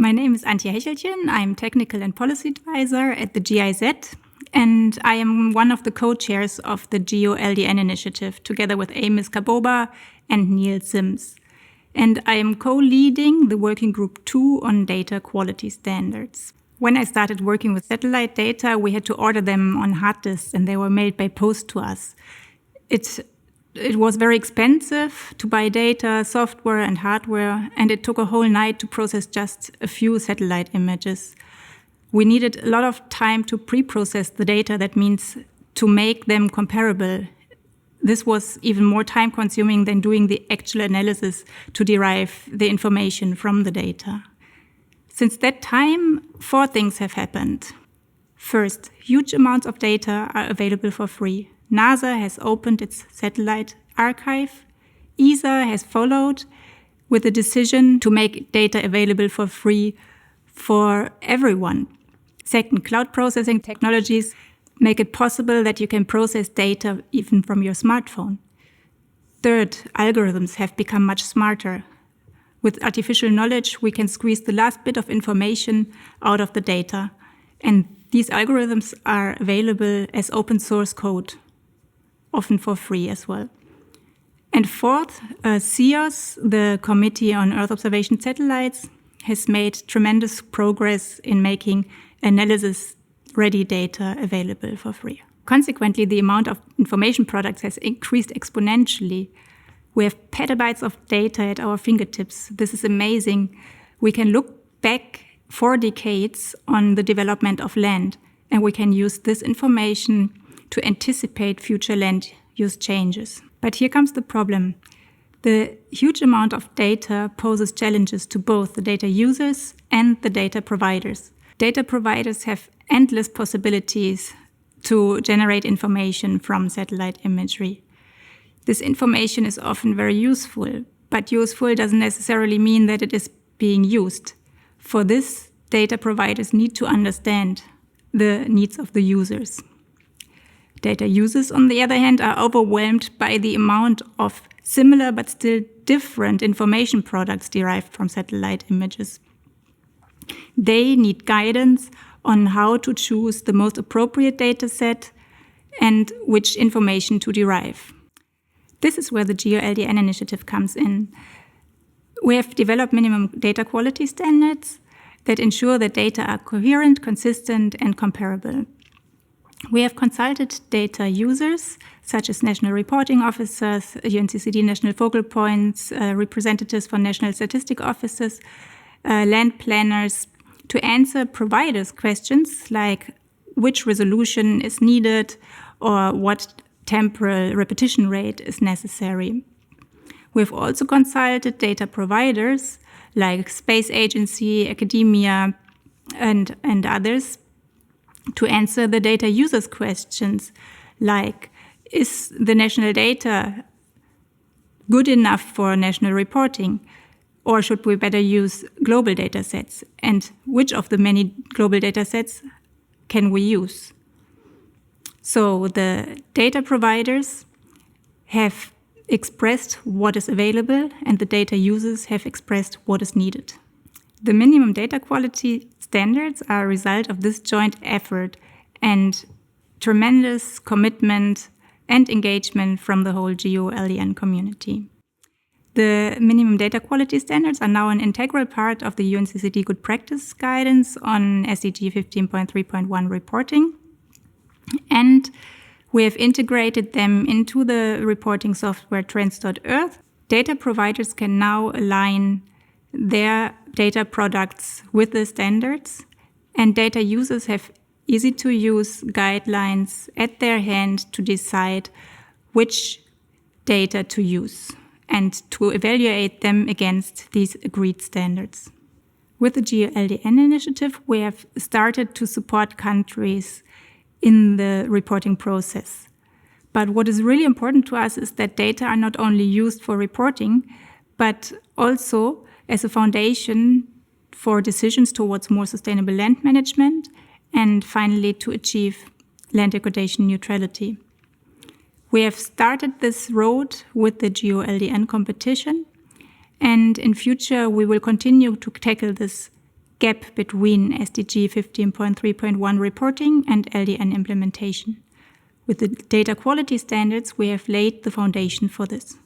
My name is Antje Hecheltjen. I'm Technical and Policy Advisor at the GIZ, and I am one of the co-chairs of the GEO-LDN initiative, together with Amos Kaboba and Neil Sims. And I am co-leading the Working Group 2 on data quality standards. When I started working with satellite data, we had to order them on hard disks, and they were mailed by post to us. It was very expensive to buy data, software and hardware, and it took a whole night to process just a few satellite images. We needed a lot of time to pre-process the data. That means to make them comparable. This was even more time-consuming than doing the actual analysis to derive the information from the data. Since that time, 4 things have happened. First, huge amounts of data are available for free. NASA has opened its satellite archive. ESA has followed with a decision to make data available for free for everyone. Second, cloud processing technologies make it possible that you can process data even from your smartphone. Third, algorithms have become much smarter. With artificial knowledge, we can squeeze the last bit of information out of the data. And these algorithms are available as open source code, often for free as well. And fourth, CEOS, the Committee on Earth Observation Satellites, has made tremendous progress in making analysis-ready data available for free. Consequently, the amount of information products has increased exponentially. We have petabytes of data at our fingertips. This is amazing. We can look back 4 decades on the development of land, and we can use this information to anticipate future land use changes. But here comes the problem. The huge amount of data poses challenges to both the data users and the data providers. Data providers have endless possibilities to generate information from satellite imagery. This information is often very useful, but useful doesn't necessarily mean that it is being used. For this, data providers need to understand the needs of the users. Data users, on the other hand, are overwhelmed by the amount of similar but still different information products derived from satellite images. They need guidance on how to choose the most appropriate data set and which information to derive. This is where the GEO-LDN initiative comes in. We have developed minimum data quality standards that ensure that data are coherent, consistent, and comparable. We have consulted data users, such as national reporting officers, UNCCD national focal points, representatives from national statistic offices, land planners, to answer providers' questions like which resolution is needed or what temporal repetition rate is necessary. We've also consulted data providers like space agency, academia, and others to answer the data users' questions like, is the national data good enough for national reporting? Or should we better use global data sets? And which of the many global data sets can we use? So the data providers have expressed what is available, and the data users have expressed what is needed. The minimum data quality standards are a result of this joint effort and tremendous commitment and engagement from the whole GEO-LDN community. The minimum data quality standards are now an integral part of the UNCCD good practice guidance on SDG 15.3.1 reporting. And we have integrated them into the reporting software Trends.Earth. Data providers can now align their data products with the standards, and data users have easy-to-use guidelines at their hand to decide which data to use and to evaluate them against these agreed standards. With the GEO-LDN initiative, we have started to support countries in the reporting process. But what is really important to us is that data are not only used for reporting, but also as a foundation for decisions towards more sustainable land management and finally to achieve land degradation neutrality. We have started this road with the GEO-LDN competition, and in future we will continue to tackle this gap between SDG 15.3.1 reporting and LDN implementation. With the data quality standards, we have laid the foundation for this.